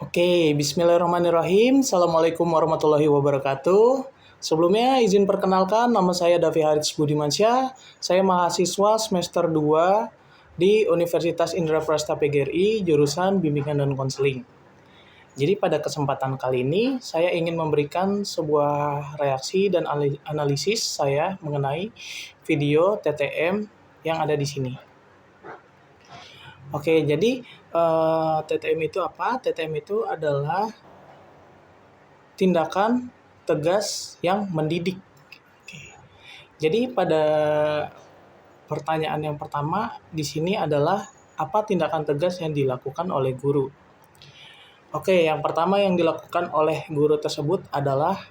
Oke, bismillahirrahmanirrahim. Assalamualaikum warahmatullahi wabarakatuh. Sebelumnya izin perkenalkan, nama saya Davi Harits Budimansyah. Saya mahasiswa semester 2 di Universitas Indraprasta PGRI, jurusan Bimbingan dan Konseling. Jadi pada kesempatan kali ini, saya ingin memberikan sebuah reaksi dan analisis saya mengenai video TTM yang ada di sini. Oke, jadi TTM itu apa? TTM itu adalah tindakan tegas yang mendidik. Oke. Jadi pada pertanyaan yang pertama di sini adalah apa tindakan tegas yang dilakukan oleh guru? Oke, yang pertama yang dilakukan oleh guru tersebut adalah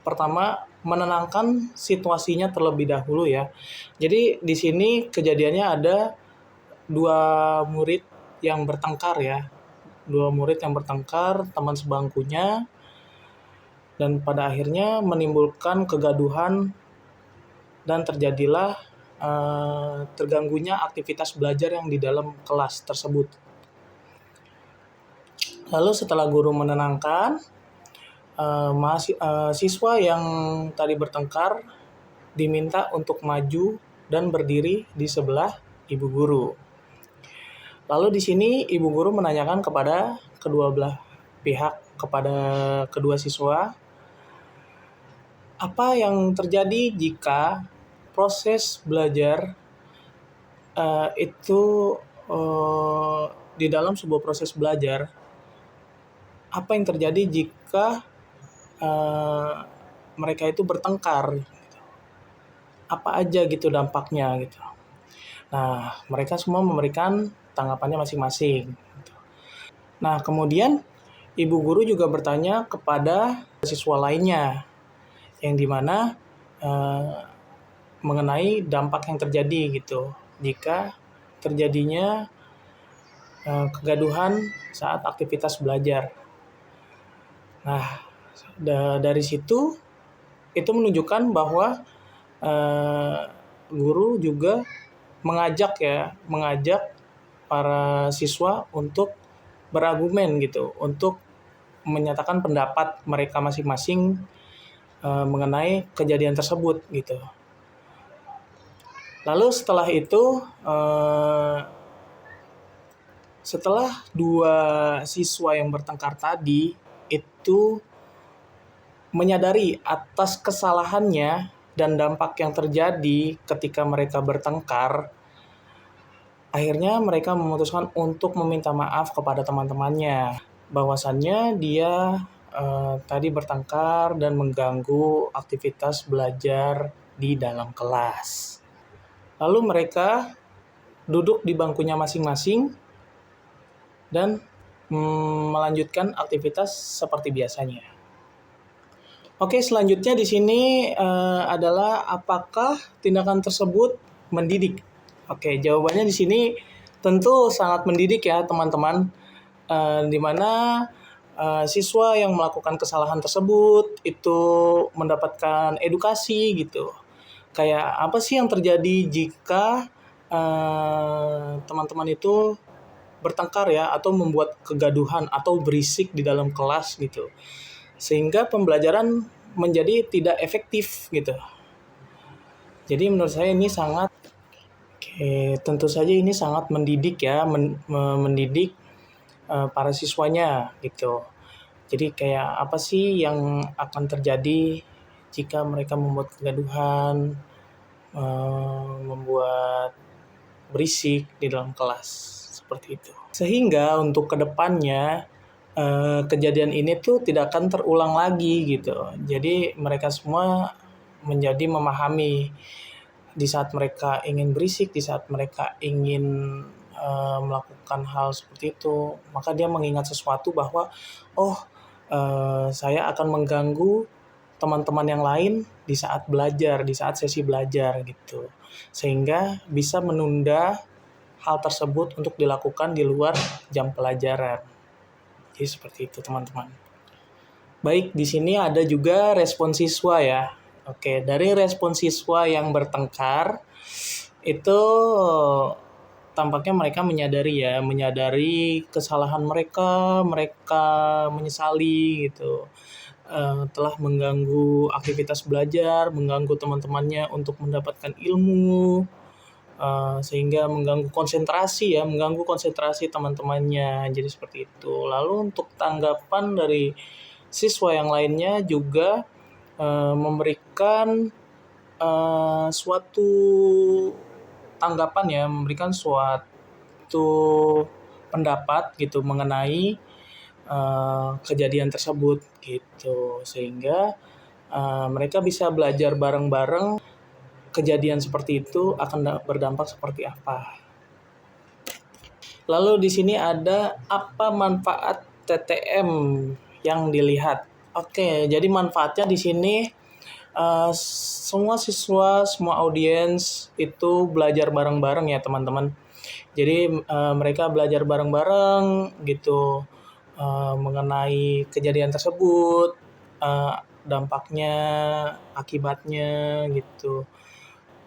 pertama menenangkan situasinya terlebih dahulu ya. Jadi di sini kejadiannya ada dua murid yang bertengkar ya. Dua murid yang bertengkar, teman sebangkunya, dan pada akhirnya menimbulkan kegaduhan dan terjadilah terganggunya aktivitas belajar yang di dalam kelas tersebut. Lalu setelah guru menenangkan, siswa yang tadi bertengkar diminta untuk maju dan berdiri di sebelah ibu guru. Lalu di sini ibu guru menanyakan kepada kedua belah pihak, kepada kedua siswa, apa yang terjadi jika proses belajar itu di dalam sebuah proses belajar, apa yang terjadi jika mereka itu bertengkar, apa aja gitu dampaknya gitu. Nah, mereka semua memberikan tanggapannya masing-masing. Nah, kemudian ibu guru juga bertanya kepada siswa lainnya, yang dimana mengenai dampak yang terjadi gitu jika terjadinya kegaduhan saat aktivitas belajar. Nah, dari situ itu menunjukkan bahwa guru juga mengajak para siswa untuk berargumen gitu, untuk menyatakan pendapat mereka masing-masing mengenai kejadian tersebut gitu. Lalu setelah itu, setelah dua siswa yang bertengkar tadi itu menyadari atas kesalahannya dan dampak yang terjadi ketika mereka bertengkar, akhirnya mereka memutuskan untuk meminta maaf kepada teman-temannya, bahwasannya dia tadi bertengkar dan mengganggu aktivitas belajar di dalam kelas. Lalu mereka duduk di bangkunya masing-masing dan melanjutkan aktivitas seperti biasanya. Oke, selanjutnya di sini adalah apakah tindakan tersebut mendidik? Oke, jawabannya di sini tentu sangat mendidik ya teman-teman. Di mana siswa yang melakukan kesalahan tersebut itu mendapatkan edukasi gitu. Kayak apa sih yang terjadi jika teman-teman itu bertengkar ya, atau membuat kegaduhan atau berisik di dalam kelas gitu, sehingga pembelajaran menjadi tidak efektif gitu. Jadi menurut saya ini tentu saja ini sangat mendidik ya, mendidik para siswanya gitu. Jadi kayak apa sih yang akan terjadi jika mereka membuat kegaduhan, membuat berisik di dalam kelas, seperti itu. Sehingga untuk kedepannya kejadian ini tuh tidak akan terulang lagi gitu. Jadi mereka semua menjadi memahami di saat mereka ingin berisik, di saat mereka ingin melakukan hal seperti itu, maka dia mengingat sesuatu bahwa saya akan mengganggu teman-teman yang lain di saat belajar, di saat sesi belajar gitu. Sehingga bisa menunda hal tersebut untuk dilakukan di luar jam pelajaran. Jadi seperti itu teman-teman. Baik, di sini ada juga respon siswa ya. Oke, dari respon siswa yang bertengkar itu tampaknya mereka menyadari kesalahan mereka, mereka menyesali gitu, telah mengganggu aktivitas belajar, mengganggu teman-temannya untuk mendapatkan ilmu, sehingga mengganggu konsentrasi teman-temannya, jadi seperti itu. Lalu untuk tanggapan dari siswa yang lainnya juga, memberikan, suatu tanggapan ya, memberikan suatu pendapat gitu mengenai, kejadian tersebut gitu. Sehingga, mereka bisa belajar bareng-bareng kejadian seperti itu akan berdampak seperti apa. Lalu di sini ada apa manfaat TTM yang dilihat. Oke, jadi manfaatnya di sini, semua siswa, semua audiens itu belajar bareng-bareng ya teman-teman. Jadi mereka belajar bareng-bareng gitu, mengenai kejadian tersebut, dampaknya, akibatnya gitu.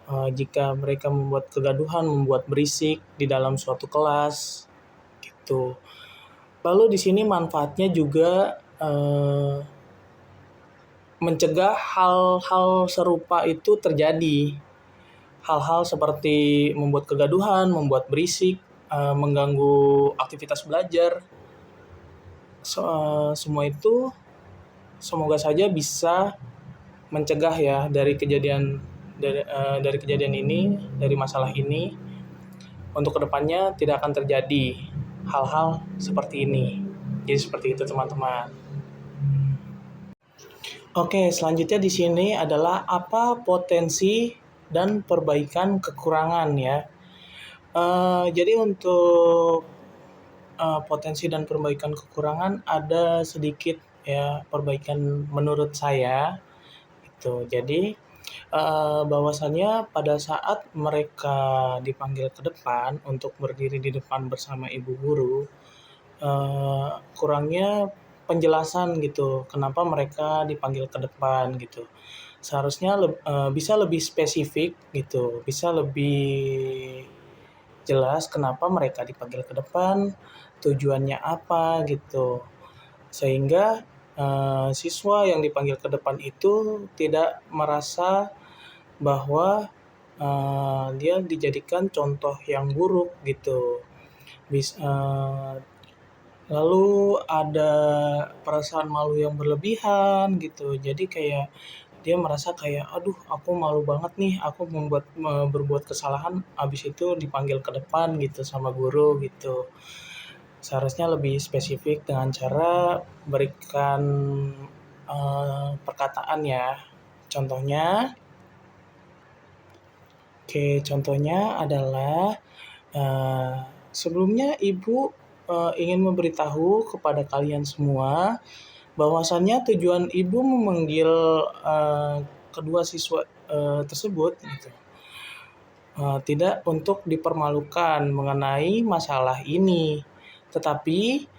Jika mereka membuat kegaduhan, membuat berisik di dalam suatu kelas gitu. Lalu di sini manfaatnya juga, mencegah hal-hal serupa itu terjadi. Hal-hal seperti membuat kegaduhan, membuat berisik, mengganggu aktivitas belajar. Semua itu semoga saja bisa mencegah ya dari kejadian ini, dari masalah ini, untuk kedepannya tidak akan terjadi hal-hal seperti ini. Jadi seperti itu teman-teman. Oke, selanjutnya di sini adalah apa potensi dan perbaikan kekurangan ya. Jadi untuk, potensi dan perbaikan kekurangan ada sedikit ya perbaikan menurut saya gitu. Jadi, bahwasannya pada saat mereka dipanggil ke depan untuk berdiri di depan bersama ibu guru, kurangnya penjelasan gitu, kenapa mereka dipanggil ke depan gitu. Seharusnya bisa lebih spesifik gitu, bisa lebih jelas kenapa mereka dipanggil ke depan, tujuannya apa gitu. Sehingga, siswa yang dipanggil ke depan itu tidak merasa bahwa, dia dijadikan contoh yang buruk gitu. Lalu ada perasaan malu yang berlebihan gitu. Jadi kayak dia merasa kayak, "Aduh aku malu banget nih, aku berbuat kesalahan, habis itu dipanggil ke depan gitu sama guru," gitu. Seharusnya lebih spesifik dengan cara berikan, perkataan ya. Contohnya adalah, eee, sebelumnya Ibu, ingin memberitahu kepada kalian semua bahwasannya tujuan Ibu memanggil, kedua siswa, tersebut gitu, tidak untuk dipermalukan mengenai masalah ini, tetapi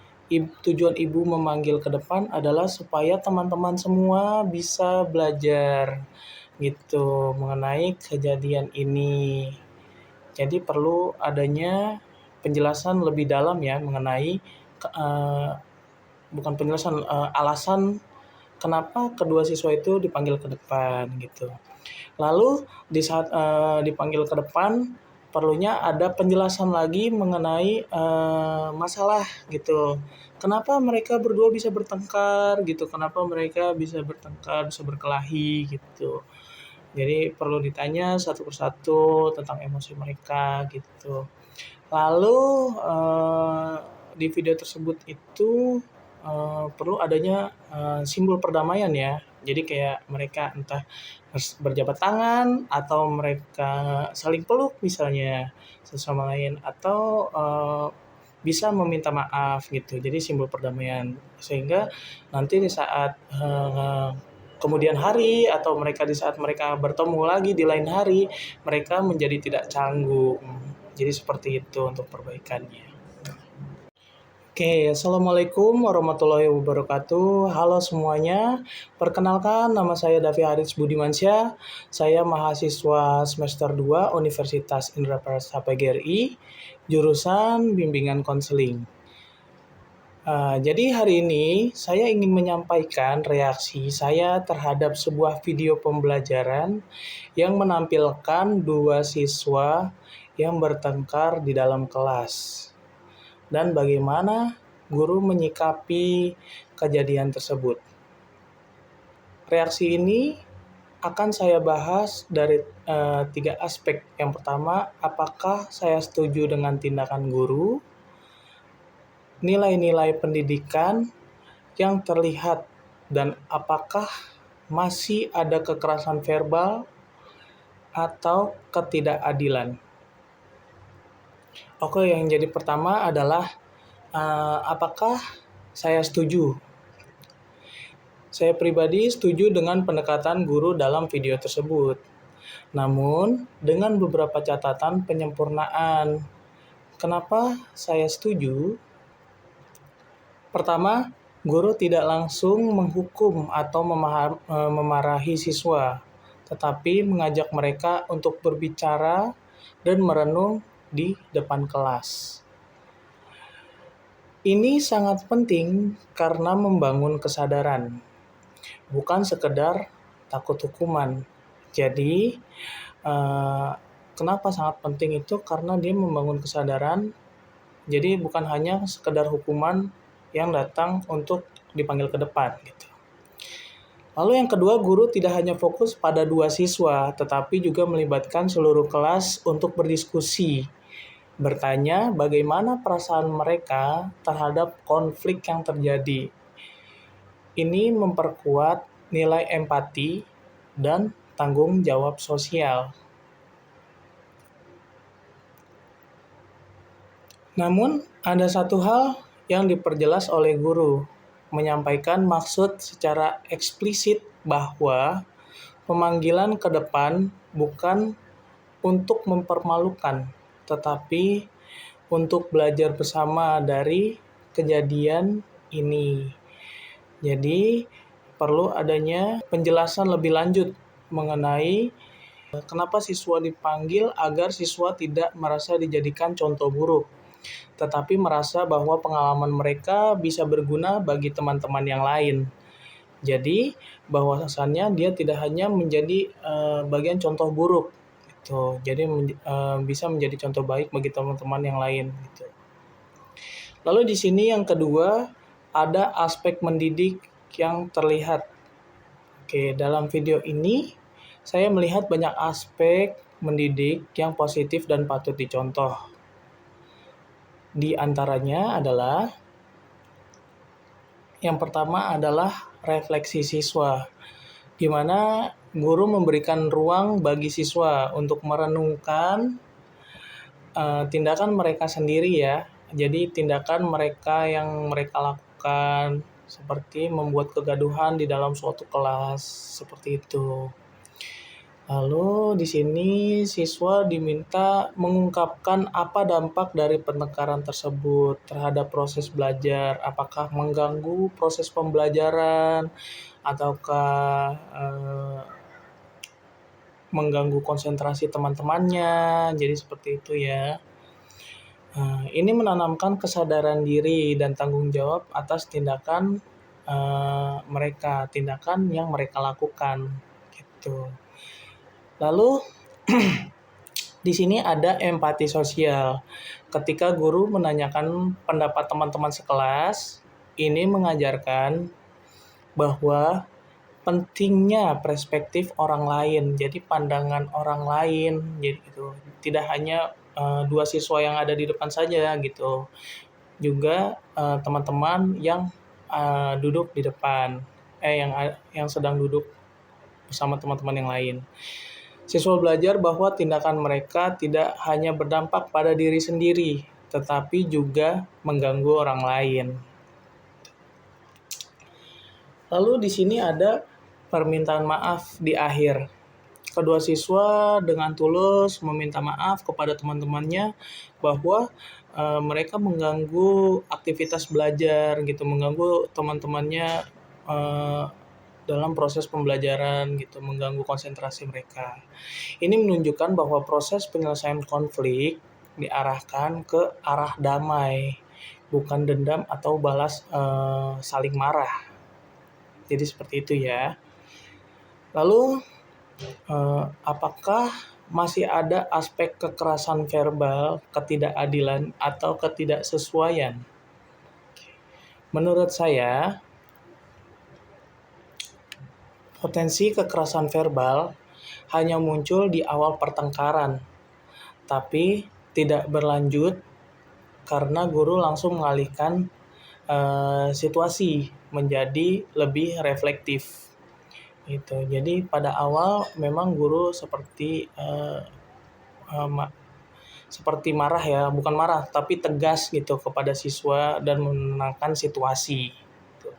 tujuan Ibu memanggil ke depan adalah supaya teman-teman semua bisa belajar gitu mengenai kejadian ini. Jadi perlu adanya penjelasan lebih dalam ya mengenai, bukan penjelasan, alasan kenapa kedua siswa itu dipanggil ke depan gitu. Lalu di saat, dipanggil ke depan, perlunya ada penjelasan lagi mengenai, masalah gitu. Kenapa mereka berdua bisa bertengkar gitu, kenapa mereka bisa bertengkar, bisa berkelahi gitu. Jadi perlu ditanya satu persatu tentang emosi mereka gitu. Lalu, di video tersebut itu, perlu adanya, simbol perdamaian ya. Jadi kayak mereka entah berjabat tangan atau mereka saling peluk misalnya satu sama lain atau, bisa meminta maaf gitu. Jadi simbol perdamaian. Sehingga nanti di saat, kemudian hari atau di saat mereka bertemu lagi di lain hari, mereka menjadi tidak canggung. Jadi seperti itu untuk perbaikannya. Oke, Assalamualaikum warahmatullahi wabarakatuh. Halo semuanya, perkenalkan nama saya Davi Haris Budimansyah. Saya mahasiswa semester 2 Universitas Indra Prasta PGRI, jurusan Bimbingan Konseling. Jadi hari ini saya ingin menyampaikan reaksi saya terhadap sebuah video pembelajaran yang menampilkan dua siswa yang bertengkar di dalam kelas. Dan bagaimana guru menyikapi kejadian tersebut. Reaksi ini akan saya bahas dari 3 aspek. Yang pertama, apakah saya setuju dengan tindakan guru, nilai-nilai pendidikan yang terlihat, dan apakah masih ada kekerasan verbal atau ketidakadilan. Oke, yang jadi pertama adalah apakah saya setuju? Saya pribadi setuju dengan pendekatan guru dalam video tersebut. Namun, dengan beberapa catatan penyempurnaan. Kenapa saya setuju? Pertama, guru tidak langsung menghukum atau memarahi siswa, tetapi mengajak mereka untuk berbicara dan merenung di depan kelas. Ini sangat penting karena membangun kesadaran, bukan sekedar takut hukuman. Jadi, kenapa sangat penting itu? Karena dia membangun kesadaran, jadi bukan hanya sekedar hukuman yang datang untuk dipanggil ke depan gitu. Lalu yang kedua, guru tidak hanya fokus pada 2 siswa, tetapi juga melibatkan seluruh kelas untuk berdiskusi, bertanya bagaimana perasaan mereka terhadap konflik yang terjadi. Ini memperkuat nilai empati dan tanggung jawab sosial. Namun, ada satu hal yang diperjelas oleh guru, menyampaikan maksud secara eksplisit bahwa pemanggilan ke depan bukan untuk mempermalukan, tetapi untuk belajar bersama dari kejadian ini. Jadi, perlu adanya penjelasan lebih lanjut mengenai kenapa siswa dipanggil agar siswa tidak merasa dijadikan contoh buruk, tetapi merasa bahwa pengalaman mereka bisa berguna bagi teman-teman yang lain. Jadi, bahwasannya dia tidak hanya menjadi bagian contoh buruk, gitu. Jadi bisa menjadi contoh baik bagi teman-teman yang lain, gitu. Lalu di sini yang kedua, ada aspek mendidik yang terlihat. Oke, dalam video ini saya melihat banyak aspek mendidik yang positif dan patut dicontoh. Di antaranya adalah yang pertama adalah refleksi siswa, di mana guru memberikan ruang bagi siswa untuk merenungkan tindakan mereka sendiri ya. Jadi tindakan mereka yang mereka lakukan seperti membuat kegaduhan di dalam suatu kelas seperti itu. Lalu di sini siswa diminta mengungkapkan apa dampak dari penekanan tersebut terhadap proses belajar, apakah mengganggu proses pembelajaran ataukah mengganggu konsentrasi teman-temannya. Jadi seperti itu ya. Ini menanamkan kesadaran diri dan tanggung jawab atas tindakan mereka, tindakan yang mereka lakukan gitu. Lalu di sini ada empati sosial. Ketika guru menanyakan pendapat teman-teman sekelas, ini mengajarkan bahwa pentingnya perspektif orang lain. Jadi pandangan orang lain, jadi gitu. Tidak hanya 2 siswa yang ada di depan saja gitu. Juga teman-teman yang duduk di depan, yang sedang duduk bersama teman-teman yang lain. Siswa belajar bahwa tindakan mereka tidak hanya berdampak pada diri sendiri, tetapi juga mengganggu orang lain. Lalu di sini ada permintaan maaf di akhir. Kedua siswa dengan tulus meminta maaf kepada teman-temannya bahwa mereka mengganggu aktivitas belajar gitu, mengganggu teman-temannya dalam proses pembelajaran gitu, mengganggu konsentrasi mereka. Ini menunjukkan bahwa proses penyelesaian konflik diarahkan ke arah damai, bukan dendam atau balas saling marah. Jadi seperti itu ya. Lalu apakah masih ada aspek kekerasan verbal, ketidakadilan, atau ketidaksesuaian? Menurut saya, potensi kekerasan verbal hanya muncul di awal pertengkaran, tapi tidak berlanjut karena guru langsung mengalihkan situasi menjadi lebih reflektif. Gitu. Jadi pada awal memang guru seperti seperti marah ya, bukan marah tapi tegas gitu kepada siswa dan menenangkan situasi. Gitu.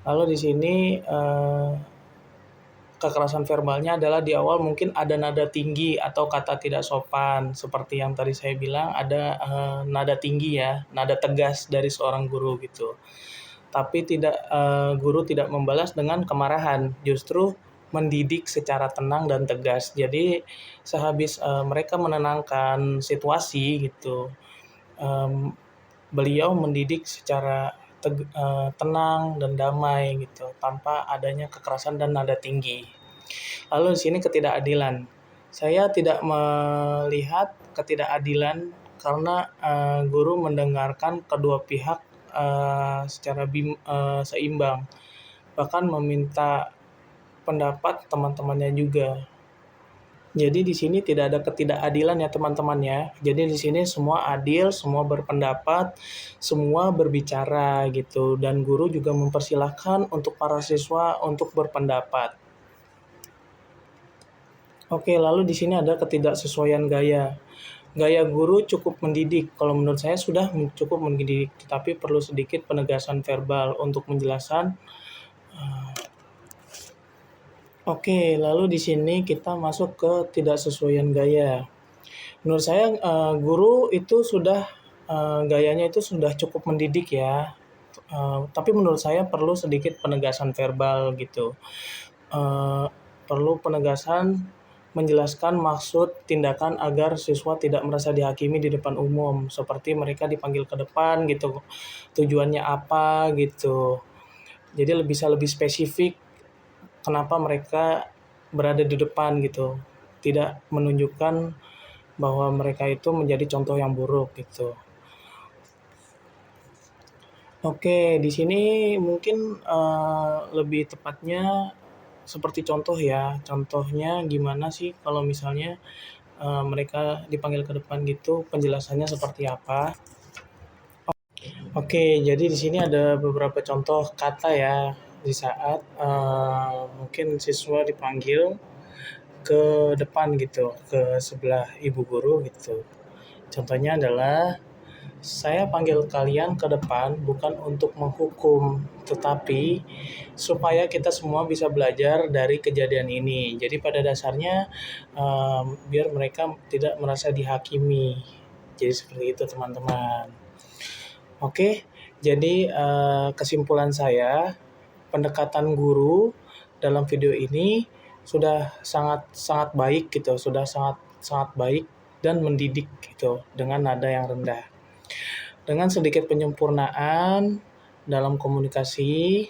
Lalu di sini kekerasan verbalnya adalah di awal mungkin ada nada tinggi atau kata tidak sopan. Seperti yang tadi saya bilang ada nada tinggi ya, nada tegas dari seorang guru gitu. Tapi guru tidak membalas dengan kemarahan, justru mendidik secara tenang dan tegas. Jadi sehabis mereka menenangkan situasi gitu, beliau mendidik secara tenang dan damai gitu, tanpa adanya kekerasan dan nada tinggi. Lalu di sini ketidakadilan. Saya tidak melihat ketidakadilan karena guru mendengarkan kedua pihak secara seimbang, bahkan meminta pendapat teman-temannya juga. Jadi di sini tidak ada ketidakadilan ya teman-teman ya. Jadi di sini semua adil, semua berpendapat, semua berbicara gitu, dan guru juga mempersilahkan untuk para siswa untuk berpendapat. Oke, lalu di sini ada ketidaksesuaian gaya. Gaya guru cukup mendidik. Kalau menurut saya sudah cukup mendidik, tetapi perlu sedikit penegasan verbal untuk menjelaskan. Oke, lalu di sini kita masuk ke ketidaksesuaian gaya. Menurut saya guru itu sudah gayanya itu sudah cukup mendidik ya. Tapi menurut saya perlu sedikit penegasan verbal gitu. Perlu penegasan menjelaskan maksud tindakan agar siswa tidak merasa dihakimi di depan umum, seperti mereka dipanggil ke depan gitu, tujuannya apa gitu. Jadi bisa lebih spesifik kenapa mereka berada di depan gitu, tidak menunjukkan bahwa mereka itu menjadi contoh yang buruk gitu. Oke, di sini mungkin lebih tepatnya seperti contoh ya. Contohnya gimana sih kalau misalnya mereka dipanggil ke depan gitu, penjelasannya seperti apa? Oke, jadi di sini ada beberapa contoh kata ya di saat mungkin siswa dipanggil ke depan gitu, ke sebelah ibu guru gitu. Contohnya adalah saya panggil kalian ke depan bukan untuk menghukum, tetapi supaya kita semua bisa belajar dari kejadian ini. Jadi pada dasarnya biar mereka tidak merasa dihakimi. Jadi seperti itu teman-teman. Oke, jadi kesimpulan saya, pendekatan guru dalam video ini sudah sangat sangat baik gitu, sudah sangat sangat baik dan mendidik gitu dengan nada yang rendah. Dengan sedikit penyempurnaan dalam komunikasi,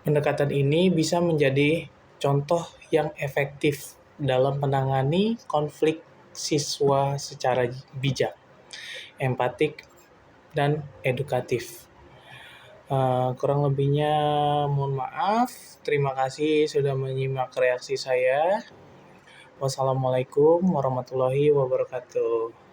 pendekatan ini bisa menjadi contoh yang efektif dalam menangani konflik siswa secara bijak, empatik, dan edukatif. Kurang lebihnya mohon maaf. Terima kasih sudah menyimak reaksi saya. Wassalamualaikum warahmatullahi wabarakatuh.